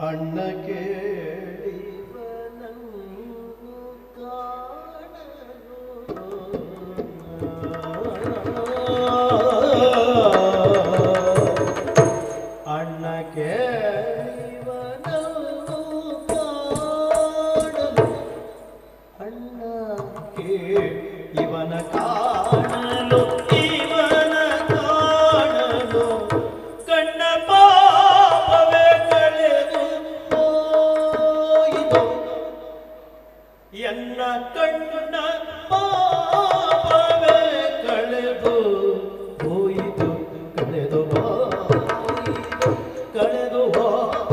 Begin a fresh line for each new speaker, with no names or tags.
ಅಣ್ಣ ಕೇಳಿವನನ್ನು ಕಾಣಲು ಅಣ್ಣ ಕೇಳಿವನನ್ನು ಕಾಣಲು ಅಣ್ಣ ಕೇಳಿವನ ಕಾಣಲು ಇವನ ಕಾಣಲು ಕಣ್ಣ ಪಾಪವೇ ಕಳೆದು ಹೋಯಿತು ಎನ್ನ ಕಣ್ಣ ಪಾಪವೇ ಕಳೆದು ಹೋಯಿತು ಕಳೆದು ಹೋಯಿತು ಕಳೆದು ಹೋಯಿತು